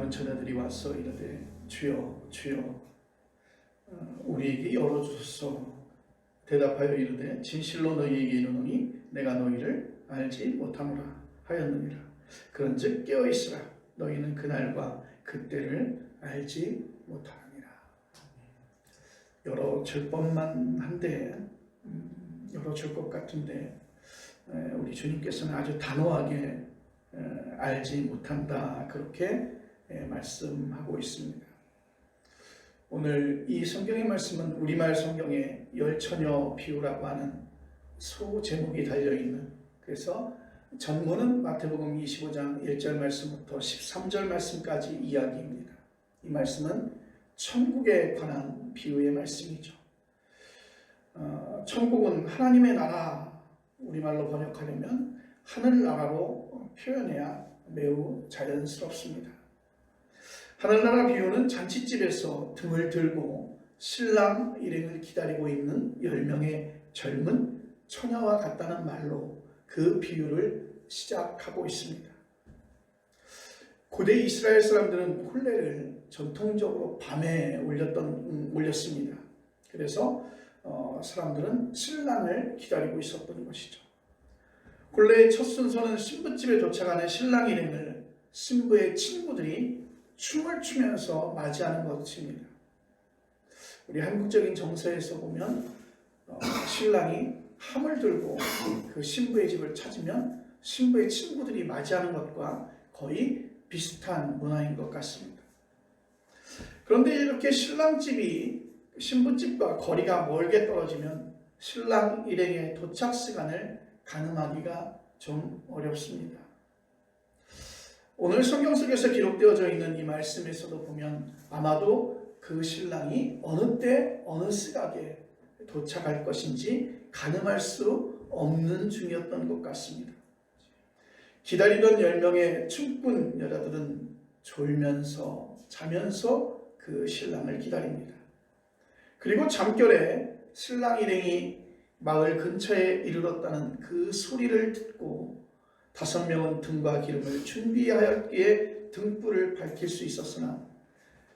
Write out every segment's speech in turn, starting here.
많은 처녀들이 와서 이르되 주여 주여 우리에게 열어주소서. 대답하여 이르되 진실로 너희에게 이르노니 내가 너희를 알지 못하노라 하였느니라. 그런즉 깨어있으라. 너희는 그날과 그때를 알지 못하느니라. 열어줄 법만 한데 열어줄 것 같은데 우리 주님께서는 아주 단호하게 알지 못한다 그렇게 말씀하고 있습니다. 오늘 이 성경의 말씀은 우리말 성경에 열처녀 비유라고 하는 소제목이 달려있는, 그래서 전문은 마태복음 25장 1절 말씀부터 13절 말씀까지 이야기입니다. 이 말씀은 천국에 관한 비유의 말씀이죠. 천국은 하나님의 나라, 우리말로 번역하려면 하늘나라로 표현해야 매우 자연스럽습니다. 하늘나라 비유는 잔칫집에서 등을 들고 신랑 일행을 기다리고 있는 10명의 젊은 처녀와 같다는 말로 그 비유를 시작하고 있습니다. 고대 이스라엘 사람들은 혼례를 전통적으로 밤에 올렸습니다. 그래서 사람들은 신랑을 기다리고 있었던 것이죠. 혼례의 첫 순서는 신부집에 도착하는 신랑 일행을 신부의 친구들이 춤을 추면서 맞이하는 것입니다. 우리 한국적인 정서에서 보면 신랑이 함을 들고 그 신부의 집을 찾으면 신부의 친구들이 맞이하는 것과 거의 비슷한 문화인 것 같습니다. 그런데 이렇게 신랑집이 신부집과 거리가 멀게 떨어지면 신랑 일행의 도착 시간을 가늠하기가 좀 어렵습니다. 오늘 성경 속에서 기록되어져 있는 이 말씀에서도 보면 아마도 그 신랑이 어느 때 어느 시각에 도착할 것인지 가늠할 수 없는 중이었던 것 같습니다. 기다리던 10명의 춤꾼 여자들은 졸면서 자면서 그 신랑을 기다립니다. 그리고 잠결에 신랑 일행이 마을 근처에 이르렀다는 그 소리를 듣고 5명은 등과 기름을 준비하였기에 등불을 밝힐 수 있었으나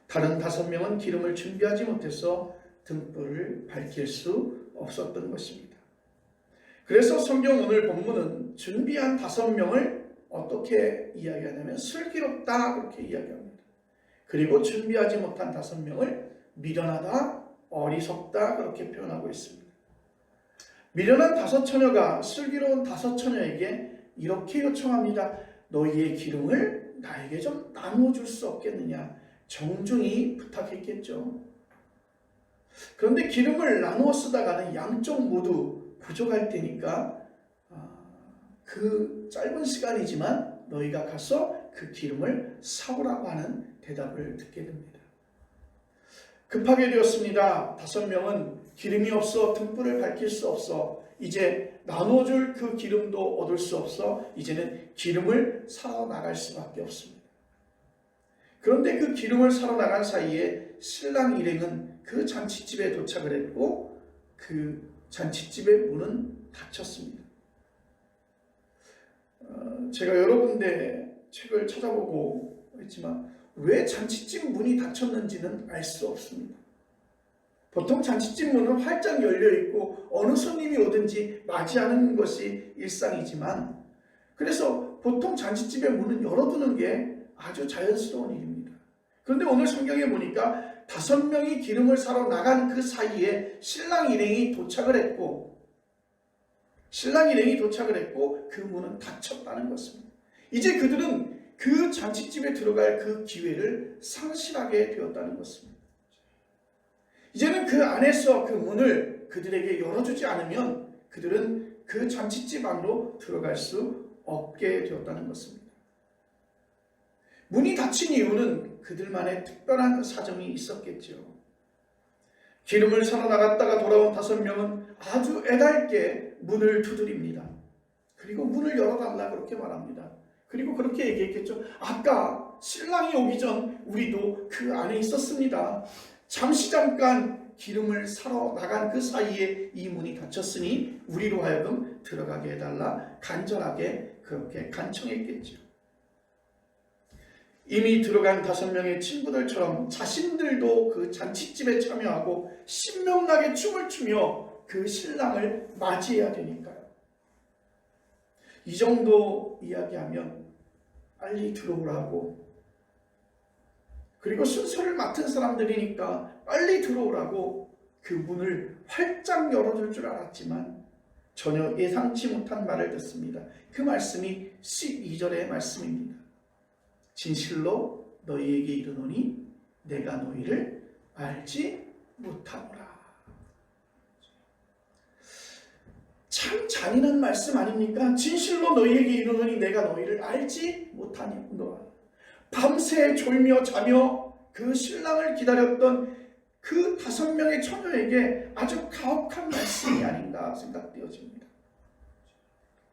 다른 5명은 기름을 준비하지 못해서 등불을 밝힐 수 없었던 것입니다. 그래서 성경 오늘 본문은 준비한 5명을 어떻게 이야기하냐면 슬기롭다 그렇게 이야기합니다. 그리고 준비하지 못한 5명을 미련하다, 어리석다 그렇게 표현하고 있습니다. 미련한 5처녀가 슬기로운 5처녀에게 이렇게 요청합니다. 너희의 기름을 나에게 좀 나눠줄 수 없겠느냐. 정중히 부탁했겠죠. 그런데 기름을 나누어 쓰다가는 양쪽 모두 부족할 테니까 그 짧은 시간이지만 너희가 가서 그 기름을 사오라고 하는 대답을 듣게 됩니다. 급하게 되었습니다. 5명은 기름이 없어 등불을 밝힐 수 없어 이제 나눠줄 그 기름도 얻을 수 없어 이제는 기름을 사러 나갈 수밖에 없습니다. 그런데 그 기름을 사러 나간 사이에 신랑 일행은 그 잔치집에 도착을 했고 그 잔치집의 문은 닫혔습니다. 제가 여러 군데 책을 찾아보고 했지만 왜 잔치집 문이 닫혔는지는 알 수 없습니다. 보통 잔치집 문은 활짝 열려있고 어느 손님이 오든지 맞이하는 것이 일상이지만 그래서 보통 잔치집의 문은 열어두는 게 아주 자연스러운 일입니다. 그런데 오늘 성경에 보니까 5명이 기름을 사러 나간 그 사이에 신랑 일행이 도착을 했고 그 문은 닫혔다는 것입니다. 이제 그들은 그 잔치집에 들어갈 그 기회를 상실하게 되었다는 것입니다. 이제는 그 안에서 그 문을 그들에게 열어주지 않으면 그들은 그 잔치집 안으로 들어갈 수 없게 되었다는 것입니다. 문이 닫힌 이유는 그들만의 특별한 사정이 있었겠죠. 기름을 사러 나갔다가 돌아온 5명은 아주 애달게 문을 두드립니다. 그리고 문을 열어달라 그렇게 말합니다. 그리고 그렇게 얘기했겠죠. 아까 신랑이 오기 전 우리도 그 안에 있었습니다. 잠깐 기름을 사러 나간 그 사이에 이 문이 닫혔으니 우리로 하여금 들어가게 해달라 간절하게 그렇게 간청했겠죠. 이미 들어간 5명의 친구들처럼 자신들도 그 잔치집에 참여하고 신명나게 춤을 추며 그 신랑을 맞이해야 되니까요. 이 정도 이야기하면 빨리 들어오라고, 그리고 순서를 맡은 사람들이니까 빨리 들어오라고 그 문을 활짝 열어줄 줄 알았지만 전혀 예상치 못한 말을 듣습니다. 그 말씀이 12절의 말씀입니다. 진실로 너희에게 이르노니 내가 너희를 알지 못하노라. 참 잔인한 말씀 아닙니까? 진실로 너희에게 이르노니 내가 너희를 알지 못하노라. 밤새 졸며 자며 그 신랑을 기다렸던 그 5명의 처녀에게 아주 가혹한 말씀이 아닌가 생각되어집니다.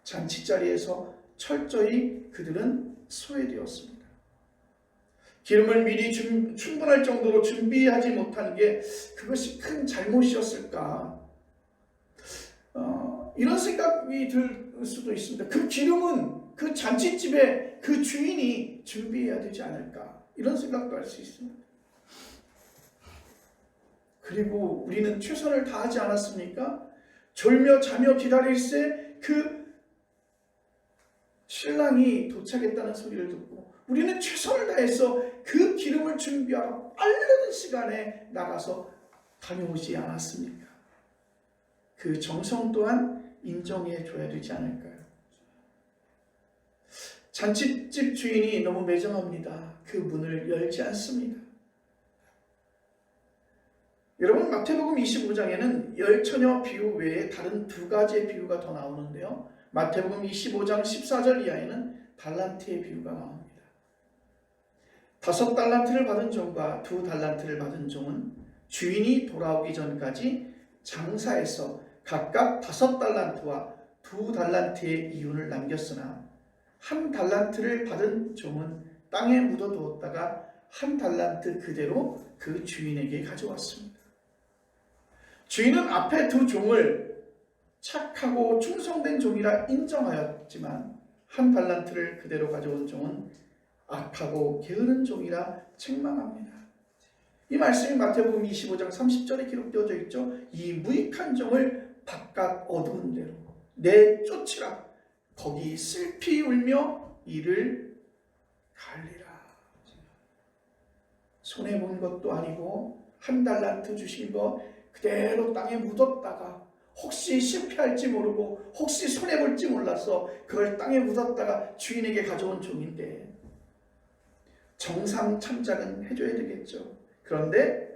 잔치자리에서 철저히 그들은 소외되었습니다. 기름을 미리 충분할 정도로 준비하지 못한 게 그것이 큰 잘못이었을까? 이런 생각이 들 수도 있습니다. 그 기름은 그 잔치집에 그 주인이 준비해야 되지 않을까? 이런 생각도 할 수 있습니다. 그리고 우리는 최선을 다하지 않았습니까? 졸며 자며 기다릴새 그 신랑이 도착했다는 소리를 듣고 우리는 최선을 다해서 그 기름을 준비하러 빠른 시간에 나가서 다녀오지 않았습니까? 그 정성 또한 인정해 줘야 되지 않을까요? 잔치집 주인이 너무 매정합니다. 그 문을 열지 않습니다. 여러분, 마태복음 25장에는 열처녀 비유 외에 다른 2가지의 비유가 더 나오는데요. 마태복음 25장 14절 이하에는 달란트의 비유가 나옵니다. 5달란트를 받은 종과 2달란트를 받은 종은 주인이 돌아오기 전까지 장사해서 각각 5달란트와 2달란트의 이윤을 남겼으나 1달란트를 받은 종은 땅에 묻어두었다가 1달란트 그대로 그 주인에게 가져왔습니다. 주인은 앞에 2 종을 착하고 충성된 종이라 인정하였지만 1달란트를 그대로 가져온 종은 악하고 게으른 종이라 책망합니다. 이 말씀이 마태복음 25장 30절에 기록되어져 있죠. 이 무익한 종을 바깥 어두운 데로 내쫓으라. 거기 슬피 울며 이를 갈리라. 손해본 것도 아니고 1달란트 주신 거 그대로 땅에 묻었다가 혹시 실패할지 모르고 혹시 손해볼지 몰라서 그걸 땅에 묻었다가 주인에게 가져온 종인데 정상 참작은 해줘야 되겠죠. 그런데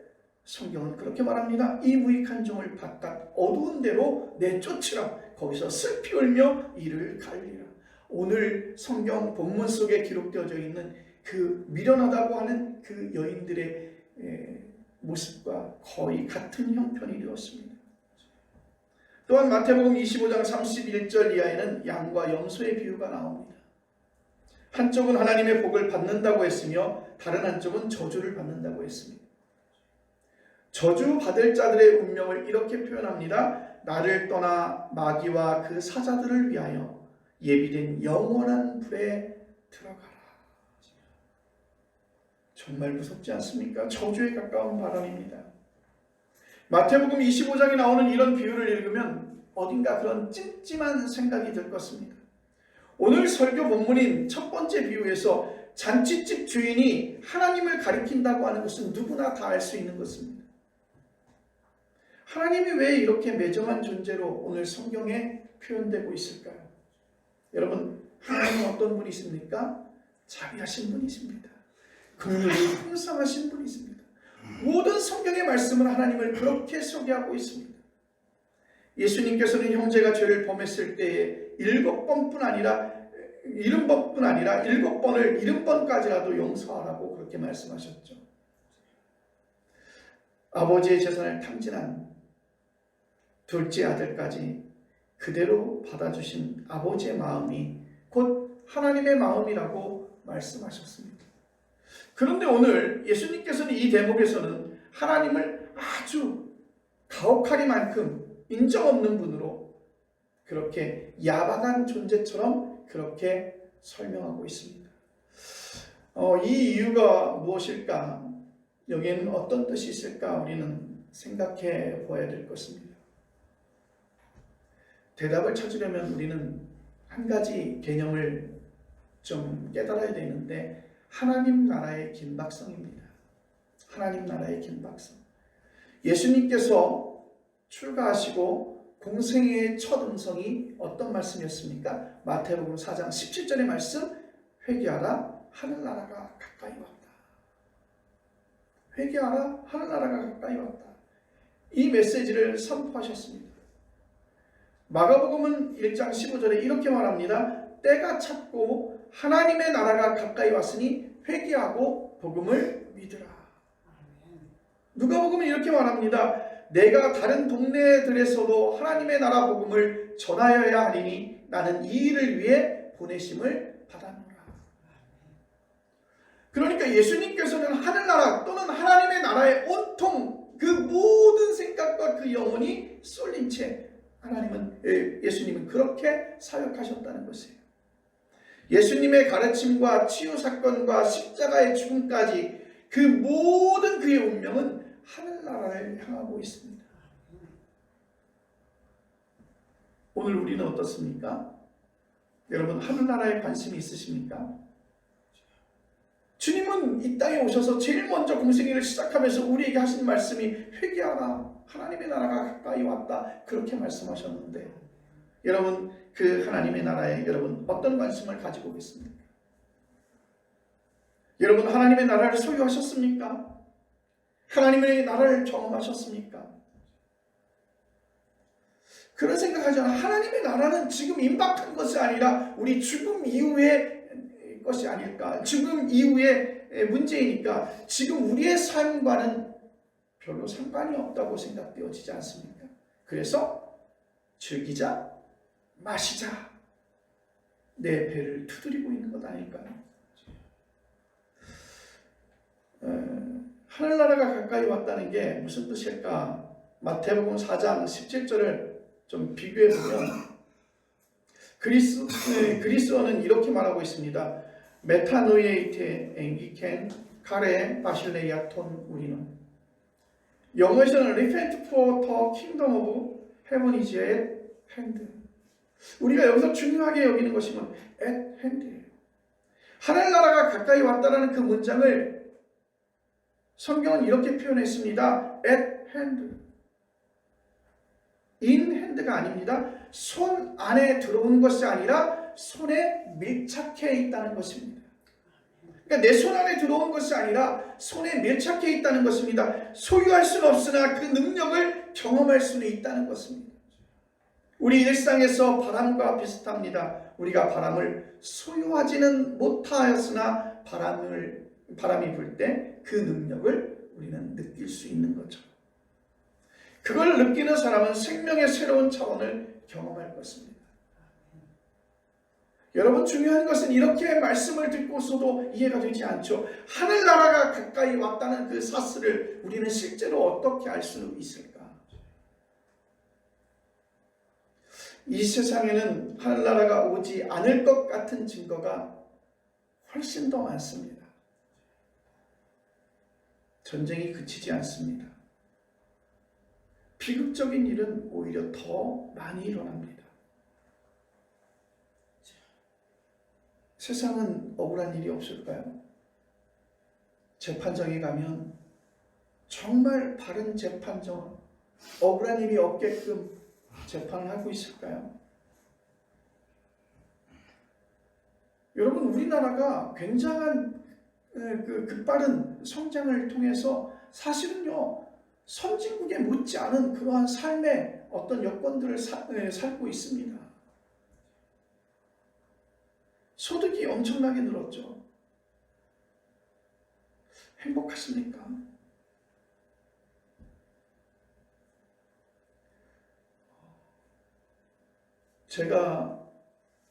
성경은 그렇게 말합니다. 이 무익한 종을 바깥 어두운 데로 내쫓으라. 거기서 슬피 울며 이를 갈리라. 오늘 성경 본문 속에 기록되어져 있는 그 미련하다고 하는 그 여인들의 모습과 거의 같은 형편이 되었습니다. 또한 마태복음 25장 31절 이하에는 양과 염소의 비유가 나옵니다. 한쪽은 하나님의 복을 받는다고 했으며 다른 한쪽은 저주를 받는다고 했습니다. 저주 받을 자들의 운명을 이렇게 표현합니다. 나를 떠나 마귀와 그 사자들을 위하여 예비된 영원한 불에 들어가라. 정말 무섭지 않습니까? 저주에 가까운 발언입니다. 마태복음 25장에 나오는 이런 비유를 읽으면 어딘가 그런 찜찜한 생각이 들 것입니다. 오늘 설교 본문인 첫 번째 비유에서 잔치집 주인이 하나님을 가리킨다고 하는 것은 누구나 다 알 수 있는 것입니다. 하나님이 왜 이렇게 매정한 존재로 오늘 성경에 표현되고 있을까요? 여러분, 하나님은 어떤 분이십니까? 자비하신 분이십니다. 긍휼이 풍성하신 분이십니다. 모든 성경의 말씀은 하나님을 그렇게 소개하고 있습니다. 예수님께서는 형제가 죄를 범했을 때에 7번뿐 아니라 7번을 70번까지라도 용서하라고 그렇게 말씀하셨죠. 아버지의 재산을 탕진한 둘째 아들까지 그대로 받아주신 아버지의 마음이 곧 하나님의 마음이라고 말씀하셨습니다. 그런데 오늘 예수님께서는 이 대목에서는 하나님을 아주 가혹하리만큼 인정 없는 분으로 그렇게 야박한 존재처럼 그렇게 설명하고 있습니다. 이 이유가 무엇일까? 여기에는 어떤 뜻이 있을까? 우리는 생각해 보아야 될 것입니다. 대답을 찾으려면 우리는 한 가지 개념을 좀 깨달아야 되는데, 하나님 나라의 긴박성입니다. 하나님 나라의 긴박성. 예수님께서 출가하시고 공생애의 첫 음성이 어떤 말씀이었습니까? 마태복음 4장 17절의 말씀, 회개하라 하늘나라가 가까이 왔다. 회개하라 하늘나라가 가까이 왔다. 이 메시지를 선포하셨습니다. 마가복음은 1장 15절에 이렇게 말합니다. 때가 찼고 하나님의 나라가 가까이 왔으니 회개하고 복음을 믿으라. 누가복음은 이렇게 말합니다. 내가 다른 동네들에서도 하나님의 나라 복음을 전하여야 하리니 나는 이 일을 위해 보내심을 받았노라. 그러니까 예수님께서는 하늘나라 또는 하나님의 나라의 온통 그 모든 생각과 그 영혼이 쏠린 채 예수님은 그렇게 사역하셨다는 것이에요. 예수님의 가르침과 치유 사건과 십자가의 죽음까지 그 모든 그의 운명은 하늘나라를 향하고 있습니다. 오늘 우리는 어떻습니까? 여러분, 하늘나라에 관심이 있으십니까? 주님은 이 땅에 오셔서 제일 먼저 공생애를 시작하면서 우리에게 하신 말씀이 회개하라, 하나님의 나라가 가까이 왔다, 그렇게 말씀하셨는데, 여러분, 그 하나님의 나라에 여러분 어떤 관심을 가지고 계십니까? 여러분, 하나님의 나라를 소유하셨습니까? 하나님의 나라를 경험하셨습니까? 그런 생각하잖아요. 하나님의 나라는 지금 임박한 것이 아니라 우리 죽음 이후의 것이 아닐까. 죽음 이후의 문제이니까 지금 우리의 삶과는 별로 상관이 없다고 생각되어지지 않습니까? 그래서 즐기자, 마시자, 내 배를 두드리고 있는 것 아닐까요? 하늘나라가 가까이 왔다는 게 무슨 뜻일까? 마태복음 4장 17절을 좀 비교해보면 그리스어는 이렇게 말하고 있습니다. 메타노이에이테 앵기켄 카레 바실레이아 톤 우리는. 영어에서는 repent for the kingdom of heaven is at hand. 우리가 여기서 중요하게 여기는 것이 at hand예요. 하늘나라가 가까이 왔다라는 그 문장을 성경은 이렇게 표현했습니다. at hand. in hand가 아닙니다. 손 안에 들어온 것이 아니라 손에 밀착해 있다는 것입니다. 그러니까 내 손 안에 들어온 것이 아니라 손에 밀착해 있다는 것입니다. 소유할 수는 없으나 그 능력을 경험할 수는 있다는 것입니다. 우리 일상에서 바람과 비슷합니다. 우리가 바람을 소유하지는 못하였으나 바람이 불 때 그 능력을 우리는 느낄 수 있는 거죠. 그걸 느끼는 사람은 생명의 새로운 차원을 경험할 것입니다. 여러분, 중요한 것은 이렇게 말씀을 듣고서도 이해가 되지 않죠. 하늘나라가 가까이 왔다는 그 사실을 우리는 실제로 어떻게 알 수 있을까? 이 세상에는 하늘나라가 오지 않을 것 같은 증거가 훨씬 더 많습니다. 전쟁이 그치지 않습니다. 비극적인 일은 오히려 더 많이 일어납니다. 세상은 억울한 일이 없을까요? 재판정에 가면 정말 바른 재판정, 억울한 일이 없게끔 재판을 하고 있을까요? 여러분, 우리나라가 굉장한 그 빠른 성장을 통해서 사실은요, 선진국에 못지않은 그러한 삶의 어떤 여건들을 살고 있습니다. 소득이 엄청나게 늘었죠. 행복하십니까? 제가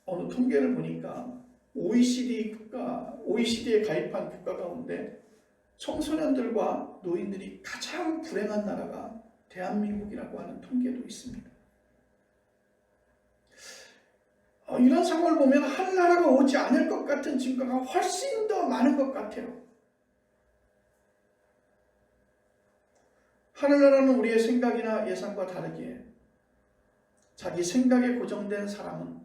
어느 통계를 보니까 OECD에 가입한 국가 가운데 청소년들과 노인들이 가장 불행한 나라가 대한민국이라고 하는 통계도 있습니다. 이런 상황을 보면 하늘나라가 오지 않을 것 같은 증거가 훨씬 더 많은 것 같아요. 하늘나라는 우리의 생각이나 예상과 다르게 자기 생각에 고정된 사람은,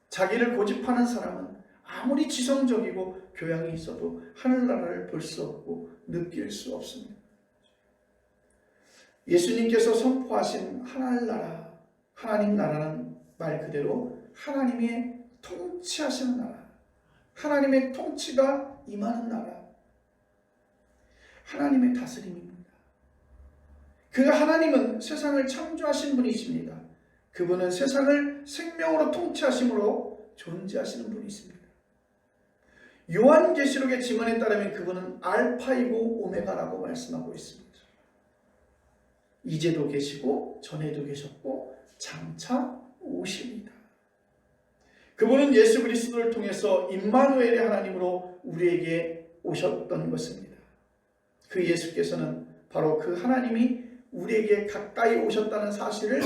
자기를 고집하는 사람은 아무리 지성적이고 교양이 있어도 하늘나라를 볼 수 없고 느낄 수 없습니다. 예수님께서 선포하신 하늘나라, 하나님 나라는 말 그대로 하나님의 통치하시는 나라, 하나님의 통치가 임하는 나라, 하나님의 다스림입니다. 그 하나님은 세상을 창조하신 분이십니다. 그분은 세상을 생명으로 통치하심으로 존재하시는 분이십니다. 요한계시록의 증언에 따르면 그분은 알파이고 오메가라고 말씀하고 있습니다. 이제도 계시고 전에도 계셨고 장차 오십니다. 그분은 예수 그리스도를 통해서 임마누엘의 하나님으로 우리에게 오셨던 것입니다. 그 예수께서는 바로 그 하나님이 우리에게 가까이 오셨다는 사실을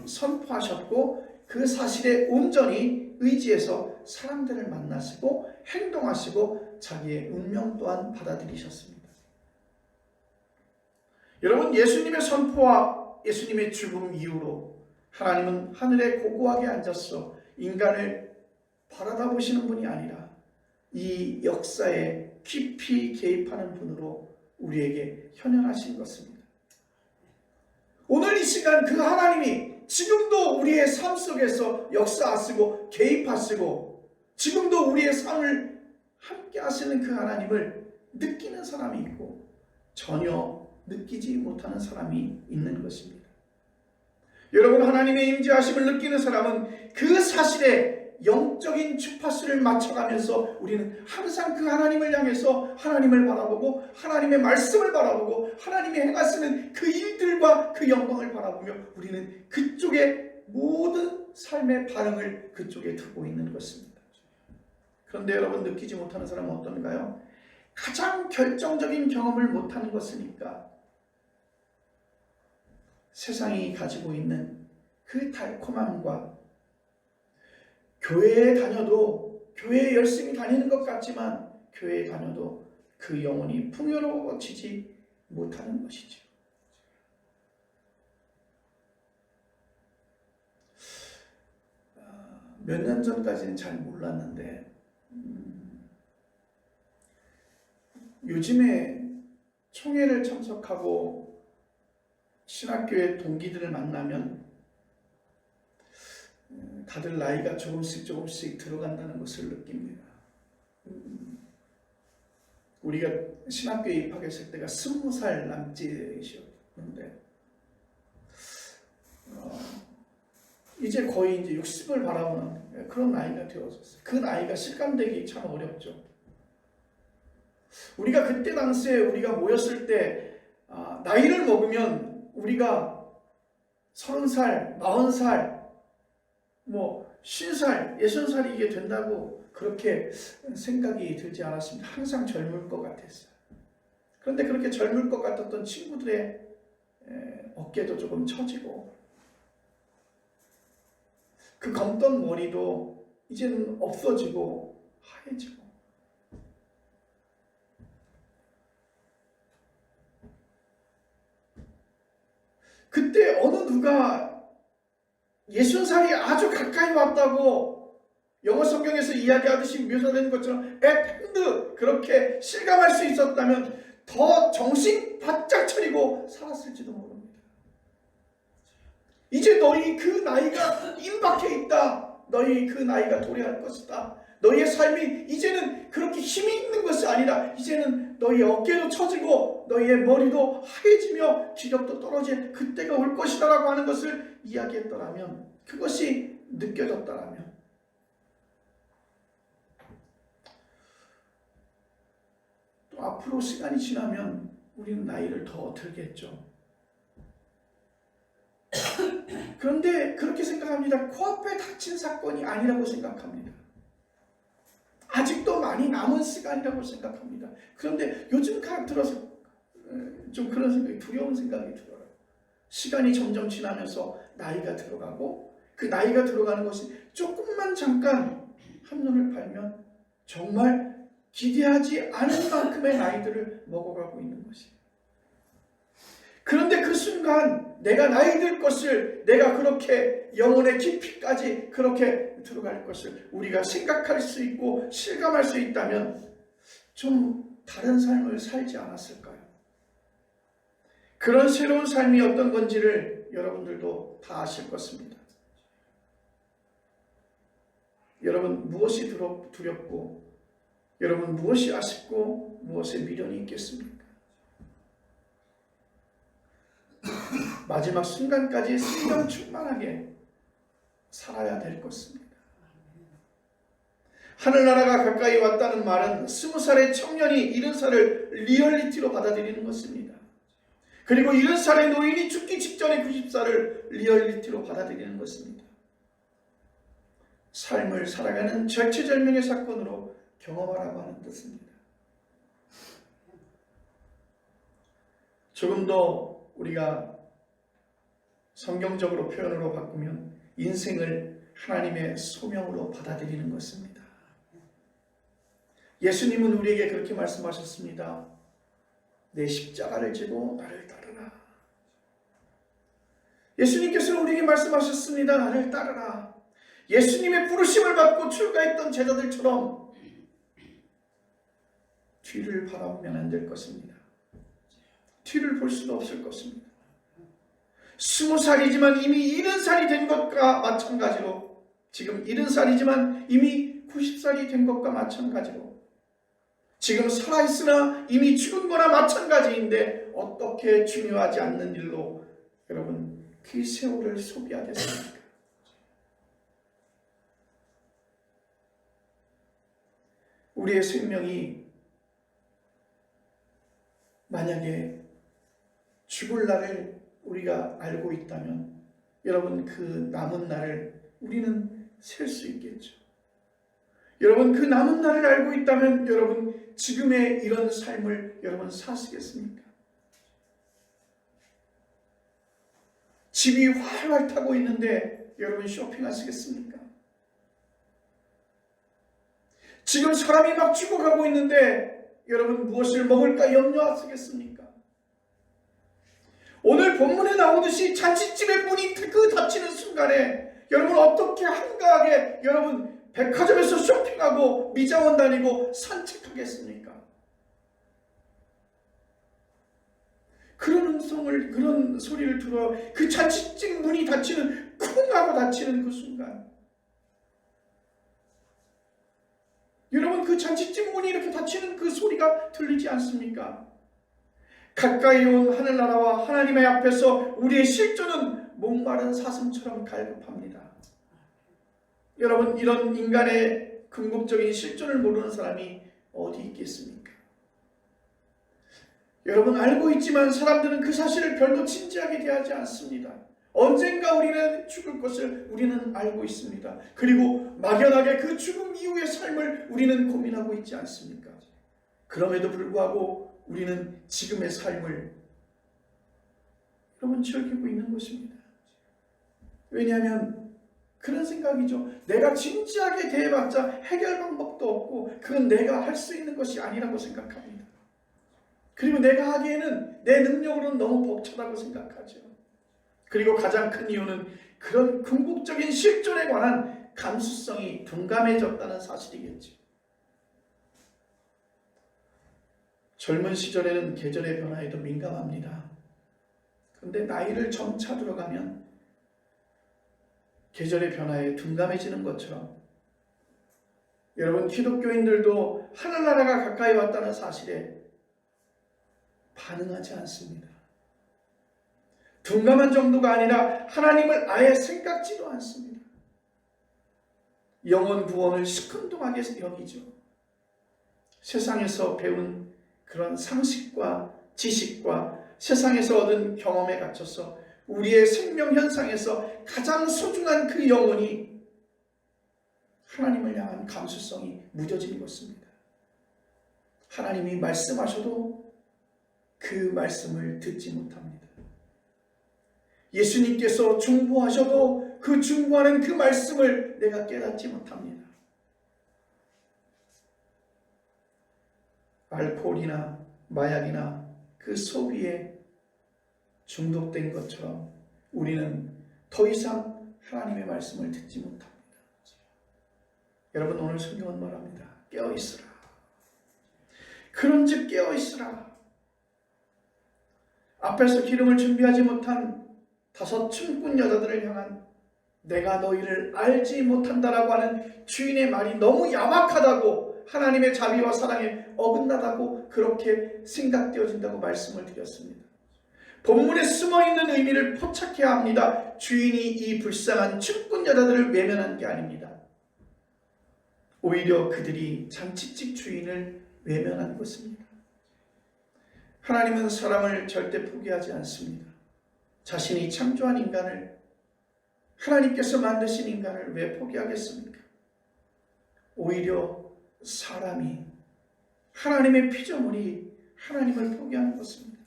선포하셨고, 그 사실에 온전히 의지해서 사람들을 만나시고 행동하시고 자기의 운명 또한 받아들이셨습니다. 여러분, 예수님의 선포와 예수님의 죽음 이후로 하나님은 하늘에 고고하게 앉아서 인간을 바라다 보시는 분이 아니라 이 역사에 깊이 개입하는 분으로 우리에게 현현하신 것입니다. 오늘 이 시간 그 하나님이 지금도 우리의 삶 속에서 역사하시고 개입하시고 지금도 우리의 삶을 함께 하시는 그 하나님을 느끼는 사람이 있고 전혀 느끼지 못하는 사람이 있는 것입니다. 여러분, 하나님의 임재하심을 느끼는 사람은 그 사실에 영적인 주파수를 맞춰가면서 우리는 항상 그 하나님을 향해서 하나님을 바라보고 하나님의 말씀을 바라보고 하나님이 행하시는 그 일들과 그 영광을 바라보며 우리는 그쪽에 모든 삶의 반응을 그쪽에 두고 있는 것입니다. 그런데 여러분, 느끼지 못하는 사람은 어떤가요? 가장 결정적인 경험을 못하는 것이니까 세상이 가지고 있는 그 달콤함과 교회에 다녀도, 교회에 열심히 다니는 것 같지만 교회에 다녀도 그 영혼이 풍요로워지지 못하는 것이죠. 몇 년 전까지는 잘 몰랐는데 요즘에 총회를 참석하고 신학교의 동기들을 만나면 다들 나이가 조금씩 들어간다는 것을 느낍니다. 우리가 신학교에 입학했을 때가 20살 남짓이었는데 이제 거의 이제 60을 바라보는 그런 나이가 되어졌어요. 그 나이가 실감되기 참 어렵죠. 우리가 그때 당시에 우리가 모였을 때 나이를 먹으면 우리가 30살, 40살, 50살, 60살이 이게 된다고 그렇게 생각이 들지 않았습니다. 항상 젊을 것 같았어요. 그런데 그렇게 젊을 것 같았던 친구들의 어깨도 조금 처지고 그 검던 머리도 이제는 없어지고 하얘지고 그때 어느 누가 60살이 아주 가까이 왔다고 영어 성경에서 이야기하듯이 묘사되는 것처럼 at hand 그렇게 실감할 수 있었다면 더 정신 바짝 차리고 살았을지도 모릅니다. 이제 너희 그 나이가 임박해 있다. 너희 그 나이가 도래할 것이다. 너희의 삶이 이제는 그렇게 힘이 있는 것이 아니라 이제는 너희의 어깨도 처지고 너희의 머리도 하얘지며 기력도 떨어질 그때가 올 것이다 라고 하는 것을 이야기했더라면, 그것이 느껴졌더라면 또 앞으로 시간이 지나면 우리는 나이를 더 들겠죠. 그런데 그렇게 생각합니다. 코앞에 닥친 사건이 아니라고 생각합니다. 아직도 많이 남은 시간이라고 생각합니다. 그런데 요즘 들어서 좀 그런 생각이, 두려운 생각이 들어요. 시간이 점점 지나면서 나이가 들어가고 그 그 나이가 들어가는 것이 조금만 잠깐 한눈을 팔면 정말 기대하지 않은 만큼의 나이들을 먹어가고 있는 것이에요. 그런데 그 순간 내가 나이 들 것을, 내가 그렇게 영혼의 깊이까지 그렇게 들어갈 것을 우리가 생각할 수 있고 실감할 수 있다면 좀 다른 삶을 살지 않았을까요? 그런 새로운 삶이 어떤 건지를 여러분들도 다 아실 것입니다. 여러분 무엇이 두렵고 여러분 무엇이 아쉽고 무엇에 미련이 있겠습니까? 마지막 순간까지 생명 충만하게 살아야 될 것입니다. 하늘나라가 가까이 왔다는 말은 20살의 청년이 70살을 리얼리티로 받아들이는 것입니다. 그리고 70살의 노인이 죽기 직전에 90살을 리얼리티로 받아들이는 것입니다. 삶을 살아가는 절체절명의 사건으로 경험하라고 하는 뜻입니다. 조금 더 우리가 성경적으로 표현으로 바꾸면 인생을 하나님의 소명으로 받아들이는 것입니다. 예수님은 우리에게 그렇게 말씀하셨습니다. 내 십자가를 지고 나를 따르라. 예수님께서는 우리에게 말씀하셨습니다. 나를 따르라. 예수님의 부르심을 받고 출가했던 제자들처럼 뒤를 바라보면 안 될 것입니다. 뒤를 볼 수도 없을 것입니다. 20살이지만 이미 70살이 된 것과 마찬가지로, 지금 70살이지만 이미 90살이 된 것과 마찬가지로, 지금 살아있으나 이미 죽은 거나 마찬가지인데 어떻게 중요하지 않는 일로 여러분 그 세월을 소비하겠습니까? 우리의 생명이 만약에 죽을 날을 우리가 알고 있다면 여러분 그 남은 날을 우리는 셀 수 있겠죠. 여러분 그 남은 날을 알고 있다면 여러분 지금의 이런 삶을 여러분 사시겠습니까? 집이 활활 타고 있는데 여러분 쇼핑하시겠습니까? 지금 사람이 막 죽어가고 있는데 여러분 무엇을 먹을까 염려하시겠습니까? 오늘 본문에 나오듯이 잔치집의 문이 닫히는 순간에 여러분 어떻게 한가하게 여러분 백화점에서 쇼핑하고 미장원 다니고 산책하겠습니까? 그런 소리를 들어 그 잔치집 문이 닫히는, 쿵 하고 닫히는 그 순간, 여러분 그 잔치집 문이 이렇게 닫히는 그 소리가 들리지 않습니까? 가까이 온 하늘나라와 하나님의 앞에서 우리의 실존은 목마른 사슴처럼 갈급합니다. 여러분 이런 인간의 궁극적인 실존을 모르는 사람이 어디 있겠습니까? 여러분 알고 있지만 사람들은 그 사실을 별로 진지하게 대하지 않습니다. 언젠가 우리는 죽을 것을 우리는 알고 있습니다. 그리고 막연하게 그 죽음 이후의 삶을 우리는 고민하고 있지 않습니까? 그럼에도 불구하고 우리는 지금의 삶을 여러분 즐기고 있는 것입니다. 왜냐하면 그런 생각이죠. 내가 진지하게 대해봤자 해결 방법도 없고 그건 내가 할 수 있는 것이 아니라고 생각합니다. 그리고 내가 하기에는 내 능력으로는 너무 벅차다고 생각하죠. 그리고 가장 큰 이유는 그런 궁극적인 실존에 관한 감수성이 둔감해졌다는 사실이겠죠. 젊은 시절에는 계절의 변화에도 민감합니다. 그런데 나이를 점차 들어가면 계절의 변화에 둔감해지는 것처럼 여러분 기독교인들도 하늘나라가 가까이 왔다는 사실에 반응하지 않습니다. 둔감한 정도가 아니라 하나님을 아예 생각지도 않습니다. 영혼 구원을 시큰둥하게 여기죠. 세상에서 배운 그런 상식과 지식과 세상에서 얻은 경험에 갇혀서 우리의 생명 현상에서 가장 소중한 그 영혼이 하나님을 향한 감수성이 무뎌진 것입니다. 하나님이 말씀하셔도 그 말씀을 듣지 못합니다. 예수님께서 중보하셔도 그 중보하는 그 말씀을 내가 깨닫지 못합니다. 알코올이나 마약이나 그 소비에 중독된 것처럼 우리는 더 이상 하나님의 말씀을 듣지 못합니다. 여러분, 오늘 성경은 말합니다. 깨어있으라. 그런즉 깨어있으라. 앞에서 기름을 준비하지 못한 5 춤꾼 여자들을 향한 내가 너희를 알지 못한다라고 하는 주인의 말이 너무 야박하다고, 하나님의 자비와 사랑에 어긋나다고 그렇게 생각되어진다고 말씀을 드렸습니다. 본문에 숨어있는 의미를 포착해야 합니다. 주인이 이 불쌍한 춤꾼 여자들을 외면한 게 아닙니다. 오히려 그들이 잔치집 주인을 외면한 것입니다. 하나님은 사람을 절대 포기하지 않습니다. 자신이 창조한 인간을, 하나님께서 만드신 인간을 왜 포기하겠습니까? 오히려 사람이, 하나님의 피조물이 하나님을 포기하는 것입니다.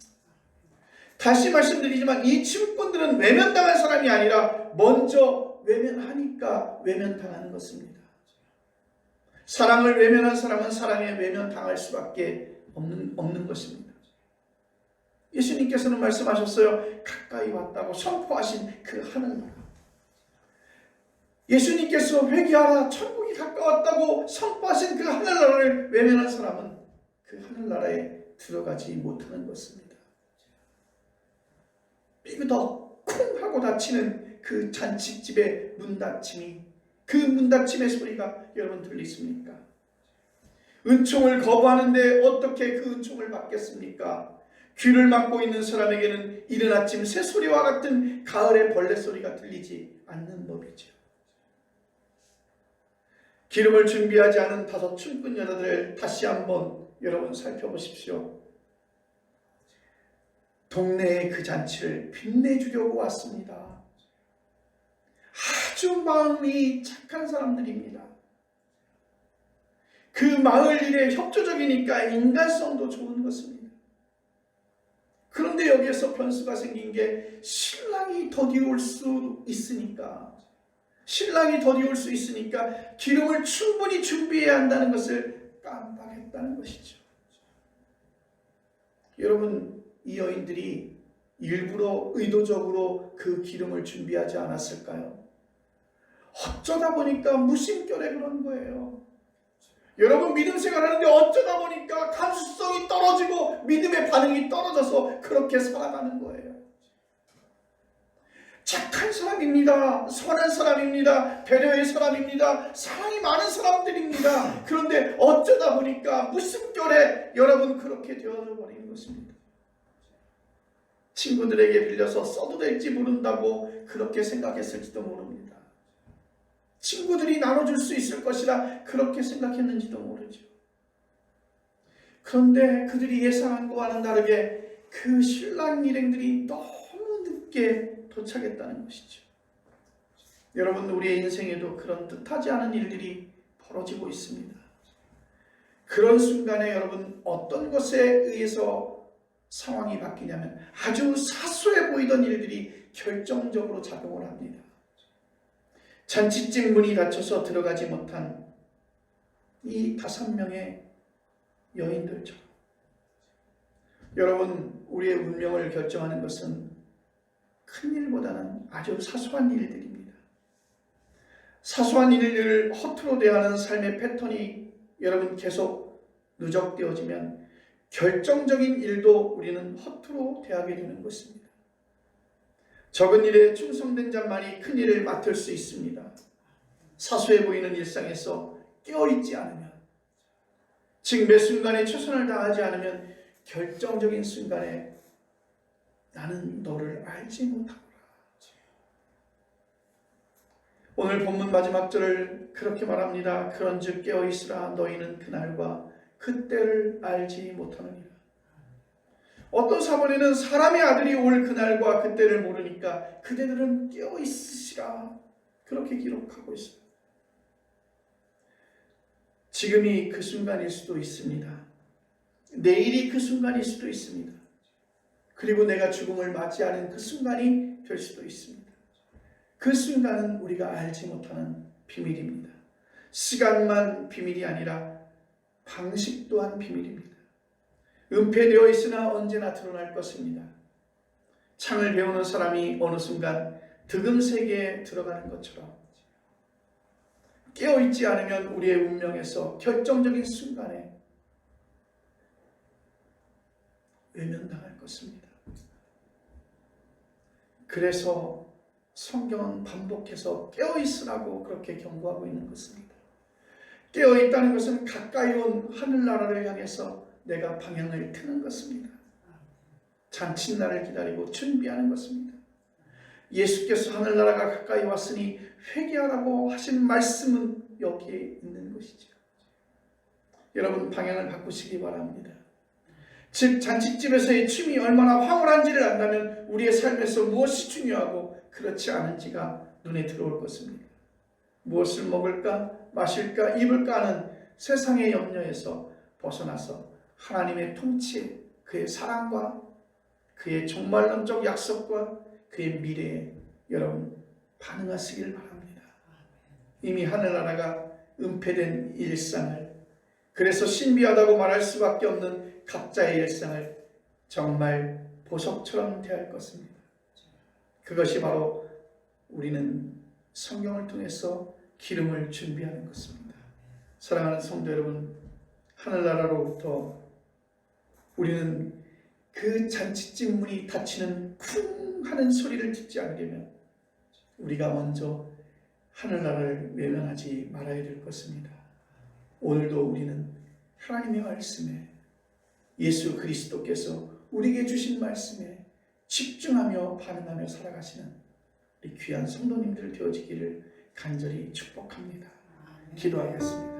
다시 말씀드리지만 이 춤꾼들은 외면당한 사람이 아니라 먼저 외면하니까 외면당하는 것입니다. 사랑을 외면한 사람은 사랑에 외면당할 수밖에 없는 것입니다. 예수님께서는 말씀하셨어요. 가까이 왔다고 선포하신 그 하늘나라. 예수님께서 회개하라, 천국이 가까웠다고 선포하신 그 하늘나라를 외면한 사람은 그 하늘나라에 들어가지 못하는 것입니다. 삐그덕 쿵 하고 닫히는 그 잔치집의 문 닫힘이, 그 문 닫힘의 소리가 여러분 들리십니까? 은총을 거부하는데 어떻게 그 은총을 받겠습니까? 귀를 막고 있는 사람에게는 이른 아침 새소리와 같은 가을의 벌레 소리가 들리지 않는 법이죠. 기름을 준비하지 않은 5 춤꾼 여자들을 다시 한번 여러분 살펴보십시오. 동네의 그 잔치를 빛내주려고 왔습니다. 아주 마음이 착한 사람들입니다. 그 마을 일에 협조적이니까 인간성도 좋은 것입니다. 그런데 여기에서 변수가 생긴 게 신랑이 더디올 수 있으니까, 기름을 충분히 준비해야 한다는 것을 깜빡했다는 것이죠. 여러분, 이 여인들이 일부러 의도적으로 그 기름을 준비하지 않았을까요? 어쩌다 보니까 무심결에 그런 거예요. 여러분, 믿음 생활하는데 어쩌다 보니까 감수성이 떨어지고 믿음의 반응이 떨어져서 그렇게 살아가는 거예요. 착한 사람입니다. 선한 사람입니다. 배려의 사람입니다. 사랑이 많은 사람들입니다. 그런데 어쩌다 보니까 무심결에 여러분 그렇게 되어져 버리는 것입니다. 친구들에게 빌려서 써도 될지 모른다고 그렇게 생각했을지도 모릅니다. 친구들이 나눠줄 수 있을 것이라 그렇게 생각했는지도 모르죠. 그런데 그들이 예상한 것과는 다르게 그 신랑 일행들이 너무 늦게 도착했다는 것이죠. 여러분, 우리의 인생에도 그런 뜻하지 않은 일들이 벌어지고 있습니다. 그런 순간에 여러분 어떤 것에 의해서 상황이 바뀌냐면 아주 사소해 보이던 일들이 결정적으로 작용을 합니다. 잔치집 문이 닫혀서 들어가지 못한 이 5명의 여인들처럼 여러분, 우리의 운명을 결정하는 것은 큰 일보다는 아주 사소한 일들입니다. 사소한 일을 허투루 대하는 삶의 패턴이 여러분 계속 누적되어지면 결정적인 일도 우리는 허투루 대하게 되는 것입니다. 적은 일에 충성된 자만이 큰 일을 맡을 수 있습니다. 사소해 보이는 일상에서 깨어있지 않으면, 즉 매 순간에 최선을 다하지 않으면 결정적인 순간에 나는 너를 알지 못하노라. 오늘 본문 마지막 절을 그렇게 말합니다. 그런즉 깨어있으라. 너희는 그날과 그때를 알지 못하느니라. 어떤 사본에는 사람의 아들이 올 그날과 그때를 모르니까 그대들은 깨어있으시라 그렇게 기록하고 있어요. 지금이 그 순간일 수도 있습니다. 내일이 그 순간일 수도 있습니다. 그리고 내가 죽음을 맞이하는 그 순간이 될 수도 있습니다. 그 순간은 우리가 알지 못하는 비밀입니다. 시간만 비밀이 아니라 방식 또한 비밀입니다. 은폐되어 있으나 언제나 드러날 것입니다. 창을 배우는 사람이 어느 순간 득음 세계에 들어가는 것처럼 깨어있지 않으면 우리의 운명에서 결정적인 순간에 외면당할 것입니다. 그래서 성경은 반복해서 깨어있으라고 그렇게 경고하고 있는 것입니다. 깨어있다는 것은 가까이 온 하늘나라를 향해서 내가 방향을 트는 것입니다. 잔칫날을 기다리고 준비하는 것입니다. 예수께서 하늘나라가 가까이 왔으니 회개하라고 하신 말씀은 여기에 있는 것이죠. 여러분, 방향을 바꾸시기 바랍니다. 즉, 잔칫집에서의 춤이 얼마나 황홀한지를 안다면 우리의 삶에서 무엇이 중요하고 그렇지 않은지가 눈에 들어올 것입니다. 무엇을 먹을까, 마실까, 입을까 하는 세상의 염려에서 벗어나서 하나님의 통치에, 그의 사랑과 그의 종말론적 약속과 그의 미래에 여러분 반응하시길 바랍니다. 이미 하늘나라가 은폐된 일상을, 그래서 신비하다고 말할 수밖에 없는 가짜의 일상을 정말 보석처럼 대할 것입니다. 그것이 바로 우리는 성경을 통해서 기름을 준비하는 것입니다. 사랑하는 성도 여러분, 하늘나라로부터 우리는 그 잔치집 문이 닫히는 쿵 하는 소리를 듣지 않으려면 우리가 먼저 하늘나라를 외면하지 말아야 될 것입니다. 오늘도 우리는 하나님의 말씀에, 예수 그리스도께서 우리에게 주신 말씀에 집중하며 반응하며 살아가시는 우리 귀한 성도님들 되어지기를 간절히 축복합니다. 기도하겠습니다.